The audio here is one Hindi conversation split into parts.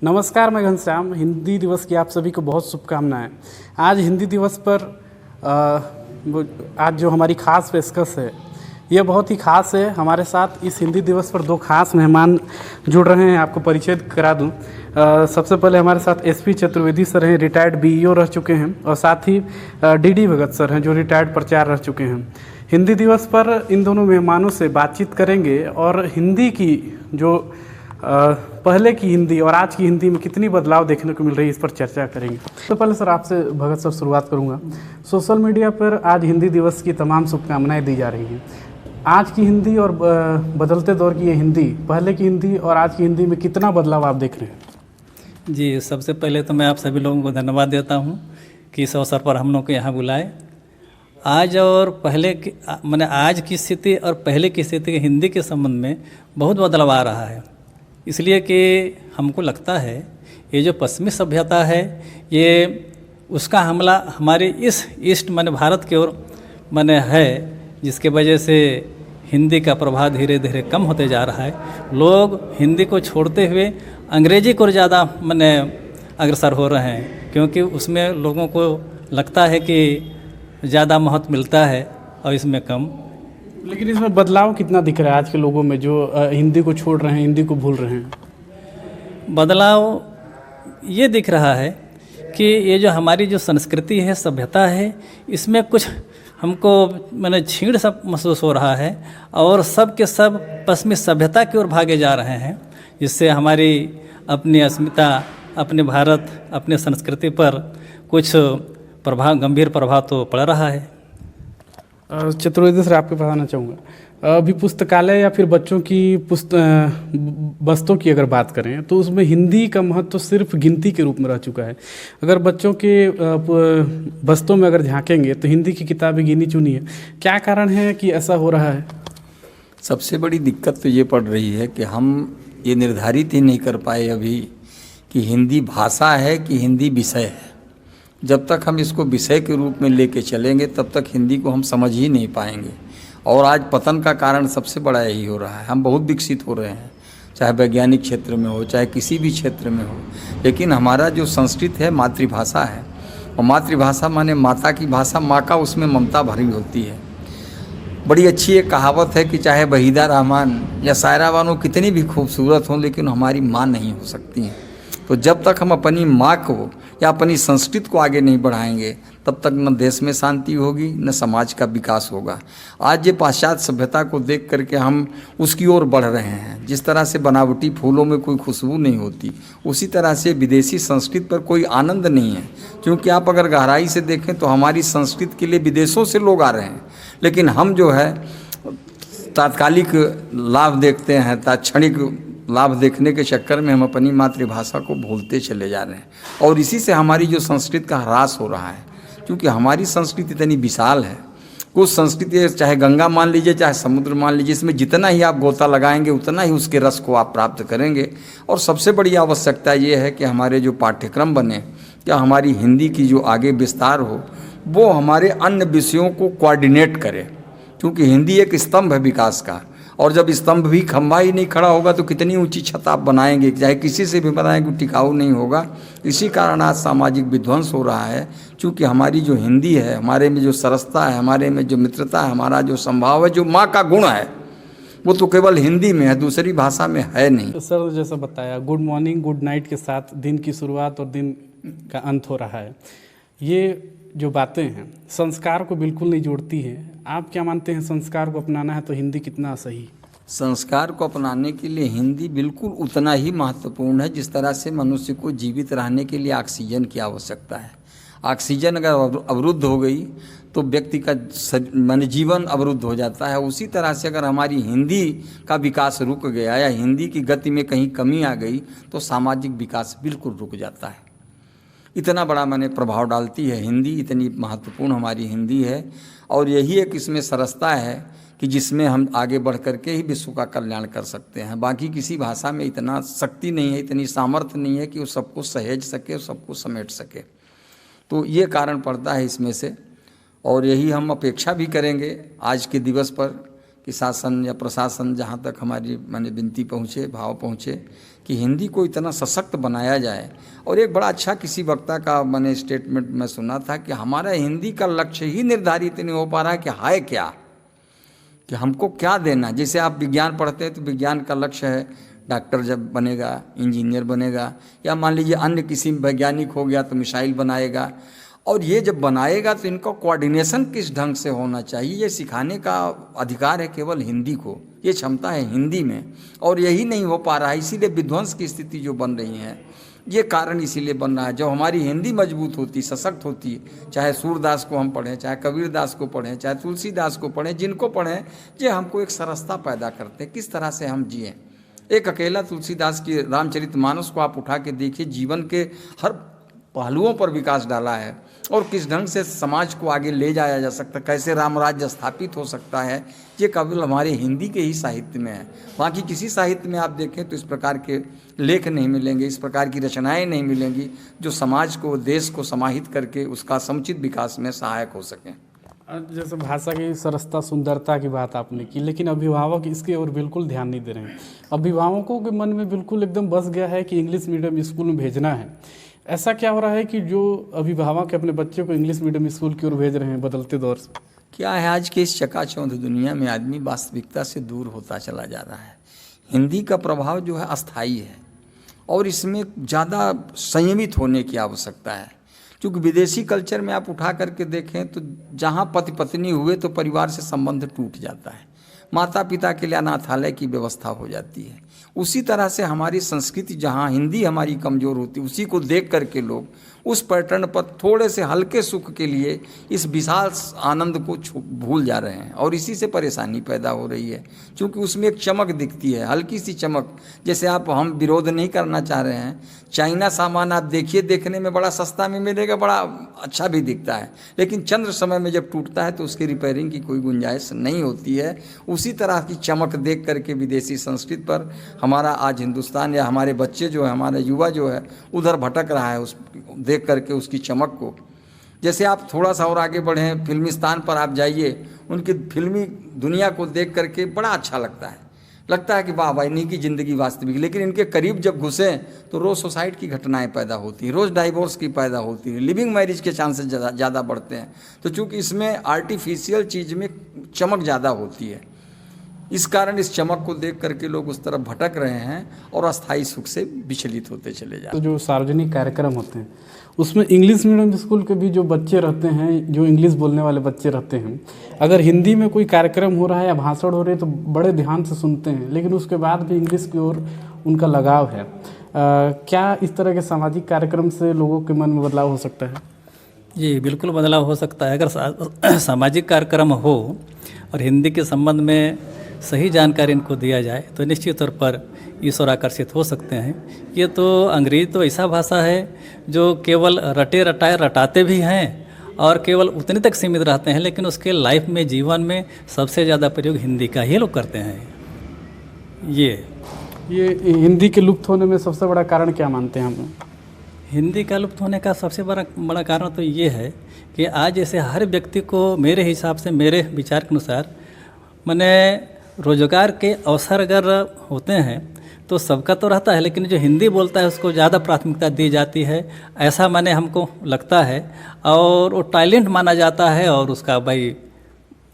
नमस्कार, मैं घनश्याम। हिंदी दिवस की आप सभी को बहुत शुभकामनाएं। आज हिंदी दिवस पर आज जो हमारी खास पेशकश है ये बहुत ही खास है। हमारे साथ इस हिंदी दिवस पर दो खास मेहमान जुड़ रहे हैं। आपको परिचय करा दूं। सबसे पहले हमारे साथ एसपी चतुर्वेदी सर हैं, रिटायर्ड बीईओ रह चुके हैं, और साथ ही डीडी भगत सर हैं जो रिटायर्ड प्रचार रह चुके हैं। हिंदी दिवस पर इन दोनों मेहमानों से बातचीत करेंगे और हिंदी की जो पहले की हिंदी और आज की हिंदी में कितनी बदलाव देखने को मिल रही है इस पर चर्चा करेंगे। तो पहले सर आपसे भगत सर शुरुआत करूंगा। सोशल मीडिया पर आज हिंदी दिवस की तमाम शुभकामनाएं दी जा रही हैं। आज की हिंदी और बदलते दौर की ये हिंदी, पहले की हिंदी और आज की हिंदी में कितना बदलाव आप देख रहे हैं? जी, सबसे पहले तो मैं आप सभी लोगों को धन्यवाद देता हूं कि इस अवसर पर हम लोग को यहाँ बुलाए। आज और पहले की मैंने आज की स्थिति और पहले की स्थिति हिंदी के संबंध में बहुत बदलाव आ रहा है, इसलिए कि हमको लगता है ये जो पश्चिमी सभ्यता है ये उसका हमला हमारे इस ईस्ट माने भारत की ओर माने है, जिसके वजह से हिंदी का प्रभाव धीरे धीरे कम होते जा रहा है। लोग हिंदी को छोड़ते हुए अंग्रेजी को ज़्यादा माने अग्रसर हो रहे हैं, क्योंकि उसमें लोगों को लगता है कि ज़्यादा महत्व मिलता है और इसमें कम। लेकिन इसमें बदलाव कितना दिख रहा है आज के लोगों में जो हिंदी को छोड़ रहे हैं, हिंदी को भूल रहे हैं? बदलाव ये दिख रहा है कि ये जो हमारी जो संस्कृति है, सभ्यता है, इसमें कुछ हमको मैंने छीड़ सब महसूस हो रहा है और सब के सब पश्चिमी सभ्यता की ओर भागे जा रहे हैं, जिससे हमारी अपनी अस्मिता, अपने भारत, अपने संस्कृति पर कुछ प्रभाव, गंभीर प्रभाव तो पड़ रहा है। चतुर्वेदी सर, आपके पास आना चाहूँगा। अभी पुस्तकालय या फिर बच्चों की बस्तों की अगर बात करें तो उसमें हिंदी का महत्व तो सिर्फ गिनती के रूप में रह चुका है। अगर बच्चों के बस्तों में अगर झांकेंगे तो हिंदी की किताबें गिनी चुनी है। क्या कारण है कि ऐसा हो रहा है? सबसे बड़ी दिक्कत तो ये पड़ रही है कि हम ये निर्धारित ही नहीं कर पाए अभी कि हिंदी भाषा है कि हिंदी विषय है। जब तक हम इसको विषय के रूप में लेके चलेंगे तब तक हिंदी को हम समझ ही नहीं पाएंगे। और आज पतन का कारण सबसे बड़ा यही हो रहा है। हम बहुत विकसित हो रहे हैं, चाहे वैज्ञानिक क्षेत्र में हो, चाहे किसी भी क्षेत्र में हो, लेकिन हमारा जो संस्कृत है मातृभाषा है, और मातृभाषा माने माता की भाषा, माँ का उसमें ममता भरी होती है। बड़ी अच्छी एक कहावत है कि चाहे वहीदा रहमान या सायरा बानो कितनी भी खूबसूरत हों, लेकिन हमारी माँ नहीं हो सकती हैं। तो जब तक हम अपनी माँ को या अपनी संस्कृति को आगे नहीं बढ़ाएंगे तब तक न देश में शांति होगी, न समाज का विकास होगा। आज ये पाश्चात्य सभ्यता को देख करके हम उसकी ओर बढ़ रहे हैं। जिस तरह से बनावटी फूलों में कोई खुशबू नहीं होती, उसी तरह से विदेशी संस्कृति पर कोई आनंद नहीं है। क्योंकि आप अगर गहराई से देखें तो हमारी संस्कृति के लिए विदेशों से लोग आ रहे हैं, लेकिन हम जो है तात्कालिक लाभ देखते हैं, तात्क्षणिक लाभ देखने के चक्कर में हम अपनी मातृभाषा को भूलते चले जा रहे हैं। और इसी से हमारी जो संस्कृति का ह्रास हो रहा है, क्योंकि हमारी संस्कृति इतनी विशाल है। कुछ संस्कृति चाहे गंगा मान लीजिए, चाहे समुद्र मान लीजिए, इसमें जितना ही आप गोता लगाएंगे उतना ही उसके रस को आप प्राप्त करेंगे। और सबसे बड़ी आवश्यकता ये है कि हमारे जो पाठ्यक्रम बने या हमारी हिंदी की जो आगे विस्तार हो, वो हमारे अन्य विषयों को कोऑर्डिनेट करे। क्योंकि हिंदी एक स्तंभ है विकास का, और जब स्तंभ भी खंभा ही नहीं खड़ा होगा तो कितनी ऊंची छत आप बनाएंगे, चाहे किसी से भी बनाएंगे, टिकाऊ नहीं होगा। इसी कारण आज सामाजिक विध्वंस हो रहा है। क्योंकि हमारी जो हिंदी है, हमारे में जो सरसता है, हमारे में जो मित्रता है, हमारा जो संभाव है, जो माँ का गुण है, वो तो केवल हिंदी में है, दूसरी भाषा में है नहीं। तो सर जैसा बताया, गुड मॉर्निंग गुड नाइट के साथ दिन की शुरुआत और दिन का अंत हो रहा है। ये जो बातें हैं संस्कार को बिल्कुल नहीं जोड़ती हैं। आप क्या मानते हैं, संस्कार को अपनाना है तो हिंदी कितना सही? संस्कार को अपनाने के लिए हिंदी बिल्कुल उतना ही महत्वपूर्ण है जिस तरह से मनुष्य को जीवित रहने के लिए ऑक्सीजन की आवश्यकता है। ऑक्सीजन अगर अवरुद्ध हो गई तो व्यक्ति का माने जीवन अवरुद्ध हो जाता है। उसी तरह से अगर हमारी हिंदी का विकास रुक गया या हिंदी की गति में कहीं कमी आ गई तो सामाजिक विकास बिल्कुल रुक जाता है। इतना बड़ा माने प्रभाव डालती है हिंदी, इतनी महत्वपूर्ण हमारी हिंदी है। और यही एक इसमें सरसता है कि जिसमें हम आगे बढ़ कर के ही विश्व का कल्याण कर सकते हैं। बाकी किसी भाषा में इतना शक्ति नहीं है, इतनी सामर्थ्य नहीं है कि वो सबको सहेज सके, सबको समेट सके। तो ये कारण पड़ता है इसमें से। और यही हम अपेक्षा भी करेंगे आज के दिवस पर कि शासन या प्रशासन, जहाँ तक हमारी माने विनती पहुँचे, भाव पहुँचे कि हिंदी को इतना सशक्त बनाया जाए। और एक बड़ा अच्छा किसी वक्ता का मैंने स्टेटमेंट में सुना था कि हमारा हिंदी का लक्ष्य ही निर्धारित नहीं हो पा रहा है कि है क्या, कि हमको क्या देना। जैसे आप विज्ञान पढ़ते हैं तो विज्ञान का लक्ष्य है डॉक्टर जब बनेगा, इंजीनियर बनेगा, या मान लीजिए अन्य किसी वैज्ञानिक हो गया तो मिसाइल बनाएगा। और ये जब बनाएगा तो इनका कोऑर्डिनेशन किस ढंग से होना चाहिए, ये सिखाने का अधिकार है केवल हिंदी को, ये क्षमता है हिंदी में। और यही नहीं हो पा रहा है, इसीलिए विध्वंस की स्थिति जो बन रही है, ये कारण इसीलिए बन रहा है। जब हमारी हिंदी मजबूत होती, सशक्त होती, चाहे सूरदास को हम पढ़ें, चाहे कबीरदास को पढ़ें, चाहे तुलसीदास को पढ़ें, जिनको पढ़ें, ये हमको एक सरसता पैदा करते हैं किस तरह से हम जिएं। एक अकेला तुलसीदास की रामचरितमानस को आप उठा के देखिए, जीवन के हर पहलुओं पर विकास डाला है और किस ढंग से समाज को आगे ले जाया जा सकता है, कैसे रामराज्य स्थापित हो सकता है, ये केवल हमारे हिंदी के ही साहित्य में है। बाकी किसी साहित्य में आप देखें तो इस प्रकार के लेख नहीं मिलेंगे, इस प्रकार की रचनाएं नहीं मिलेंगी जो समाज को, देश को समाहित करके उसका समुचित विकास में सहायक हो सकें। जैसे भाषा की सरसता, सुंदरता की बात आपने की, लेकिन अभिभावक इसकी ओर बिल्कुल ध्यान नहीं दे रहे हैं। अभिभावकों के मन में बिल्कुल एकदम बस गया है कि इंग्लिश मीडियम स्कूल में भेजना है। ऐसा क्या हो रहा है कि जो अभिभावक अपने बच्चे को इंग्लिश मीडियम स्कूल की ओर भेज रहे हैं बदलते दौर से? क्या है, आज के इस चकाचौंध दुनिया में आदमी वास्तविकता से दूर होता चला जा रहा है। हिंदी का प्रभाव जो है अस्थायी है और इसमें ज़्यादा संयमित होने की आवश्यकता है। क्योंकि विदेशी कल्चर में आप उठा करके देखें तो जहाँ पति पत्नी हुए तो परिवार से संबंध टूट जाता है, माता पिता के लिए अनाथालय की व्यवस्था हो जाती है। उसी तरह से हमारी संस्कृति, जहाँ हिंदी हमारी कमज़ोर होती है, उसी को देख करके लोग उस पैटर्न पर थोड़े से हल्के सुख के लिए इस विशाल आनंद को भूल जा रहे हैं और इसी से परेशानी पैदा हो रही है। क्योंकि उसमें एक चमक दिखती है, हल्की सी चमक। जैसे हम विरोध नहीं करना चाह रहे हैं, चाइना सामान आप देखिए, देखने में बड़ा सस्ता में मिलेगा, बड़ा अच्छा भी दिखता है, लेकिन चंद्र समय में जब टूटता है तो उसकी रिपेयरिंग की कोई गुंजाइश नहीं होती है। उसी तरह की चमक देख करके विदेशी संस्कृति पर हमारा आज हिंदुस्तान या हमारे बच्चे जो है, हमारा युवा जो है, उधर भटक रहा है उस देख करके उसकी चमक को। जैसे आप थोड़ा सा और आगे बढ़ें, फिल्मिस्तान पर आप जाइए, उनकी फिल्मी दुनिया को देख करके बड़ा अच्छा लगता है कि वाह भाई, इन्हीं की ज़िंदगी वास्तविक। लेकिन इनके करीब जब घुसें तो रोज़ सुसाइड की घटनाएं पैदा होती हैं, रोज़ डाइवोर्स की पैदा होती है, लिविंग मैरिज के चांसेस ज़्यादा बढ़ते हैं। तो चूँकि इसमें आर्टिफिशियल चीज़ में चमक ज़्यादा होती है, इस कारण इस चमक को देख करके लोग उस तरफ भटक रहे हैं और अस्थायी सुख से विचलित होते चले जाते हैं। तो जो सार्वजनिक कार्यक्रम होते हैं उसमें इंग्लिश मीडियम स्कूल के भी जो बच्चे रहते हैं, जो इंग्लिश बोलने वाले बच्चे रहते हैं, अगर हिंदी में कोई कार्यक्रम हो रहा है या भाषण हो रही है तो बड़े ध्यान से सुनते हैं, लेकिन उसके बाद भी इंग्लिश की ओर उनका लगाव है। क्या इस तरह के सामाजिक कार्यक्रम से लोगों के मन में बदलाव हो सकता है? जी बिल्कुल बदलाव हो सकता है। अगर सामाजिक कार्यक्रम हो और हिंदी के संबंध में सही जानकारी इनको दिया जाए तो निश्चित तौर पर इस ओर आकर्षित हो सकते हैं। ये तो अंग्रेजी तो ऐसा भाषा है जो केवल रटे रटाए रटाते भी हैं और केवल उतने तक सीमित रहते हैं, लेकिन उसके लाइफ में, जीवन में सबसे ज़्यादा प्रयोग हिंदी का ही लोग करते हैं। ये हिंदी के लुप्त होने में सबसे बड़ा कारण क्या मानते हैं हम? हिंदी का लुप्त होने का सबसे बड़ा कारण तो ये है कि आज जैसे हर व्यक्ति को, मेरे हिसाब से, मेरे विचार के अनुसार, मैंने रोजगार के अवसर अगर होते हैं तो सबका तो रहता है, लेकिन जो हिंदी बोलता है उसको ज़्यादा प्राथमिकता दी जाती है, ऐसा मैंने हमको लगता है। और वो टैलेंट माना जाता है और उसका भाई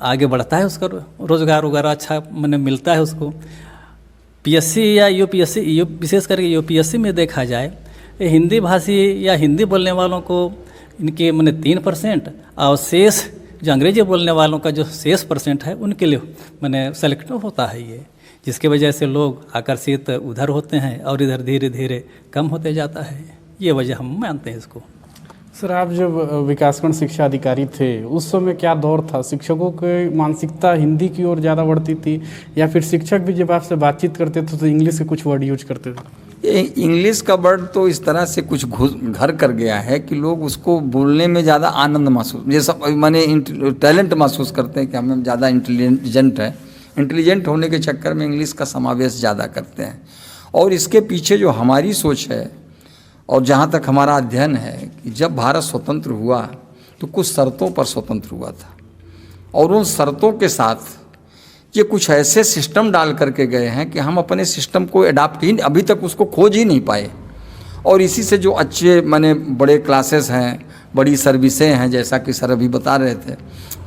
आगे बढ़ता है, उसका रोजगार वगैरह अच्छा मैंने मिलता है उसको। पीएससी या यूपीएससी, विशेष करके यूपीएससी में देखा जाए, हिंदी भाषी या हिंदी बोलने वालों को इनके मैंने 3% और शेष जो अंग्रेजी बोलने वालों का जो शेष % है उनके लिए मैंने सेलेक्ट होता है ये, जिसकी वजह से लोग आकर्षित उधर होते हैं और इधर धीरे धीरे कम होते जाता है। ये वजह हम मानते हैं इसको। सर, आप जब विकासखंड शिक्षा अधिकारी थे उस समय क्या दौर था? शिक्षकों की मानसिकता हिंदी की ओर ज़्यादा बढ़ती थी या फिर शिक्षक भी जब आपसे बातचीत करते थे तो इंग्लिश के कुछ वर्ड यूज करते थे? इंग्लिश का वर्ड तो इस तरह से कुछ घर कर गया है कि लोग उसको बोलने में ज़्यादा आनंद महसूस, जैसा माने टैलेंट महसूस करते हैं कि हमें ज़्यादा इंटेलिजेंट होने के चक्कर में इंग्लिश का समावेश ज़्यादा करते हैं। और इसके पीछे जो हमारी सोच है और जहाँ तक हमारा अध्ययन है कि जब भारत स्वतंत्र हुआ तो कुछ शर्तों पर स्वतंत्र हुआ था और उन शर्तों के साथ ये कुछ ऐसे सिस्टम डाल करके गए हैं कि हम अपने सिस्टम को अडाप्ट ही अभी तक उसको खोज ही नहीं पाए। और इसी से जो अच्छे माने बड़े क्लासेस हैं, बड़ी सर्विसें हैं, जैसा कि सर अभी बता रहे थे,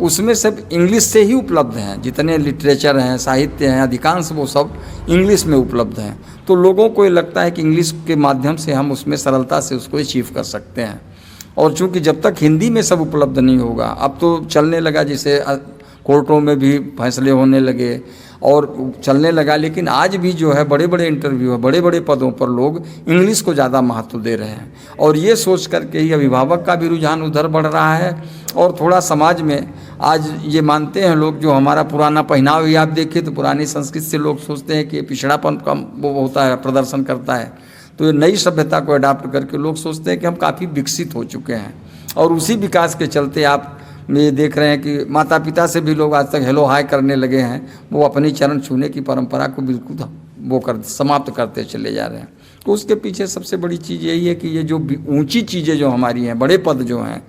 उसमें सब इंग्लिश से ही उपलब्ध हैं। जितने लिटरेचर हैं, साहित्य हैं, अधिकांश वो सब इंग्लिश में उपलब्ध हैं। तो लोगों को ये लगता है कि इंग्लिश के माध्यम से हम उसमें सरलता से उसको अचीव कर सकते हैं। और चूँकि जब तक हिंदी में सब उपलब्ध नहीं होगा, अब तो चलने लगा, जैसे कोर्टों में भी फैसले होने लगे और चलने लगा, लेकिन आज भी जो है बड़े बड़े इंटरव्यू है, बड़े बड़े पदों पर लोग इंग्लिश को ज़्यादा महत्व दे रहे हैं। और ये सोच करके ही अभिभावक का भी रुझान उधर बढ़ रहा है। और थोड़ा समाज में आज ये मानते हैं लोग, जो हमारा पुराना पहनाव ही आप देखिए तो पुरानी संस्कृति से लोग सोचते हैं कि ये पिछड़ापन कम वो होता है, प्रदर्शन करता है। तो ये नई सभ्यता को अडाप्ट करके लोग सोचते हैं कि हम काफ़ी विकसित हो चुके हैं। और उसी विकास के चलते आप ये देख रहे हैं कि माता पिता से भी लोग आज तक हेलो हाय करने लगे हैं। वो अपनी चरण छूने की परंपरा को बिल्कुल वो समाप्त करते चले जा रहे हैं। तो उसके पीछे सबसे बड़ी चीज़ यही है कि ये जो ऊंची चीज़ें जो हमारी हैं, बड़े पद जो हैं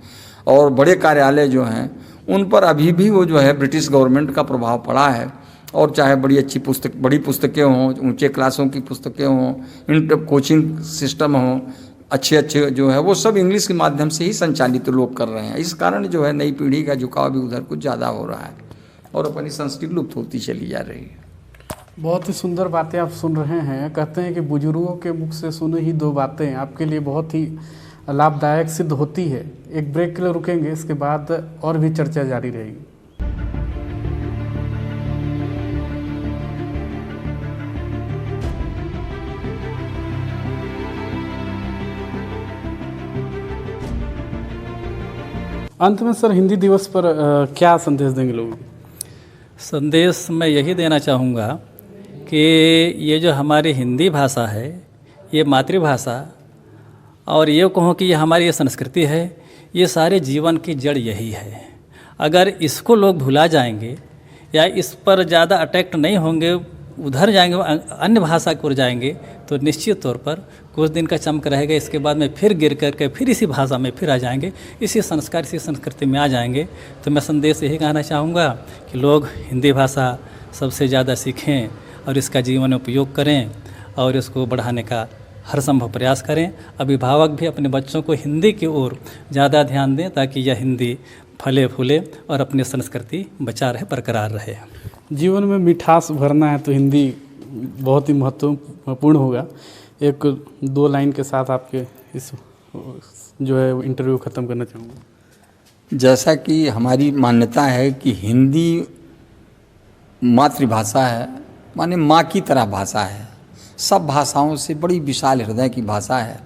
और बड़े कार्यालय जो हैं, उन पर अभी भी वो जो है ब्रिटिश गवर्नमेंट का प्रभाव पड़ा है। और चाहे बड़ी अच्छी बड़ी पुस्तकें हों, ऊंचे क्लासों की पुस्तकें हों, कोचिंग सिस्टम हों, अच्छे जो है वो सब इंग्लिश के माध्यम से ही संचालित लोग कर रहे हैं। इस कारण जो है नई पीढ़ी का झुकाव भी उधर कुछ ज़्यादा हो रहा है और अपनी संस्कृति लुप्त होती चली जा रही है। बहुत ही सुंदर बातें आप सुन रहे हैं। कहते हैं कि बुजुर्गों के मुख से सुनी ही दो बातें आपके लिए बहुत ही लाभदायक सिद्ध होती है। एक ब्रेक के लिए रुकेंगे, इसके बाद और भी चर्चा जारी रहेगी। अंत में सर, हिंदी दिवस पर क्या संदेश देंगे लोगों को? संदेश मैं यही देना चाहूँगा कि ये जो हमारी हिंदी भाषा है, ये मातृभाषा, और ये कहूँ कि ये हमारी ये संस्कृति है, ये सारे जीवन की जड़ यही है। अगर इसको लोग भुला जाएंगे या इस पर ज़्यादा अटैक्ट नहीं होंगे, उधर जाएंगे, अन्य भाषा की ओर जाएंगे, तो निश्चित तौर पर कुछ दिन का चमक रहेगा। इसके बाद में फिर गिर करके फिर इसी भाषा में फिर आ जाएंगे, इसी संस्कार, इसी संस्कृति में आ जाएंगे। तो मैं संदेश यही कहना चाहूँगा कि लोग हिंदी भाषा सबसे ज़्यादा सीखें और इसका जीवन में उपयोग करें और इसको बढ़ाने का हर संभव प्रयास करें। अभिभावक भी अपने बच्चों को हिंदी की ओर ज़्यादा ध्यान दें ताकि यह हिंदी फले फूले और अपनी संस्कृति बचा रहे, बरकरार रहे। जीवन में मिठास भरना है तो हिंदी बहुत ही महत्वपूर्ण होगा। एक दो लाइन के साथ आपके इस जो है इंटरव्यू ख़त्म करना चाहूँगा। जैसा कि हमारी मान्यता है कि हिंदी मातृभाषा है, माने माँ की तरह भाषा है, सब भाषाओं से बड़ी विशाल हृदय की भाषा है।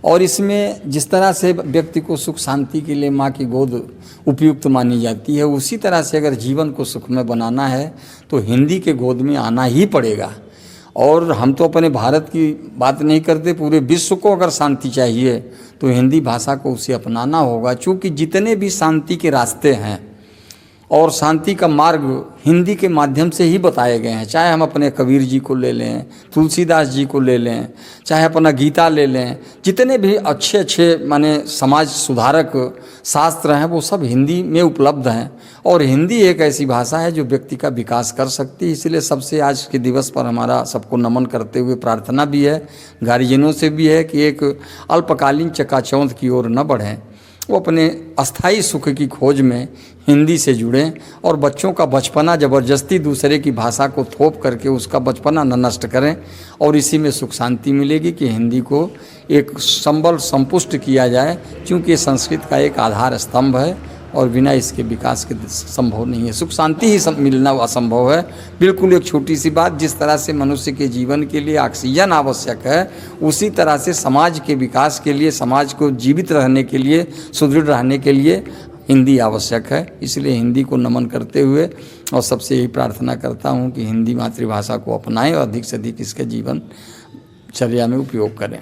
और इसमें जिस तरह से व्यक्ति को सुख शांति के लिए माँ की गोद उपयुक्त मानी जाती है, उसी तरह से अगर जीवन को सुखमय बनाना है तो हिंदी के गोद में आना ही पड़ेगा। और हम तो अपने भारत की बात नहीं करते, पूरे विश्व को अगर शांति चाहिए तो हिंदी भाषा को उसे अपनाना होगा। चूँकि जितने भी शांति के रास्ते हैं और शांति का मार्ग हिंदी के माध्यम से ही बताए गए हैं। चाहे हम अपने कबीर जी को ले लें, तुलसीदास जी को ले लें, चाहे अपना गीता ले लें, जितने भी अच्छे अच्छे माने समाज सुधारक शास्त्र हैं वो सब हिंदी में उपलब्ध हैं। और हिंदी एक ऐसी भाषा है जो व्यक्ति का विकास कर सकती है। इसलिए सबसे आज के दिवस पर हमारा सबको नमन करते हुए प्रार्थना भी है, गार्जियनों से भी है कि एक अल्पकालीन चकाचौंध की ओर न बढ़ें, वो अपने अस्थाई सुख की खोज में हिंदी से जुड़ें और बच्चों का बचपना ज़बरदस्ती दूसरे की भाषा को थोप करके उसका बचपना न नष्ट करें। और इसी में सुख शांति मिलेगी कि हिंदी को एक संबल संपुष्ट किया जाए, क्योंकि ये संस्कृत का एक आधार स्तंभ है और बिना इसके विकास के संभव नहीं है। सुख शांति ही मिलना असंभव है। बिल्कुल एक छोटी सी बात, जिस तरह से मनुष्य के जीवन के लिए ऑक्सीजन आवश्यक है, उसी तरह से समाज के विकास के लिए, समाज को जीवित रहने के लिए, सुदृढ़ रहने के लिए हिंदी आवश्यक है। इसलिए हिंदी को नमन करते हुए और सबसे यही प्रार्थना करता हूँ कि हिंदी मातृभाषा को अपनाएं और अधिक से अधिक इसके जीवन चर्या में उपयोग करें।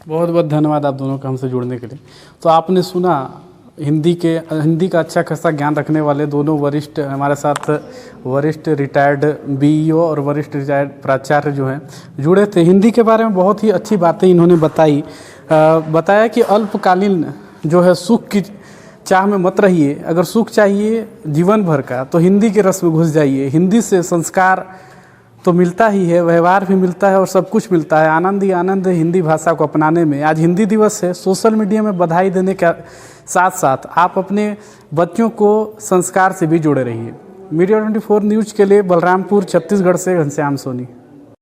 बहुत बहुत धन्यवाद आप दोनों का हमसे जुड़ने के लिए। तो आपने सुना हिंदी का अच्छा खासा ज्ञान रखने वाले दोनों वरिष्ठ हमारे साथ, वरिष्ठ रिटायर्ड बीईओ और वरिष्ठ रिटायर्ड प्राचार्य जो हैं जुड़े थे। हिंदी के बारे में बहुत ही अच्छी बातें इन्होंने बताया कि अल्पकालीन जो है सुख की चाह में मत रहिए। अगर सुख चाहिए जीवन भर का तो हिंदी के रस में घुस जाइए। हिंदी से संस्कार तो मिलता ही है, व्यवहार भी मिलता है और सब कुछ मिलता है। आनंद ही आनंद है हिंदी भाषा को अपनाने में। आज हिंदी दिवस है। सोशल मीडिया में बधाई देने के साथ साथ आप अपने बच्चों को संस्कार से भी जुड़े रहिए। मीडिया 24 न्यूज़ के लिए बलरामपुर छत्तीसगढ़ से घनश्याम सोनी।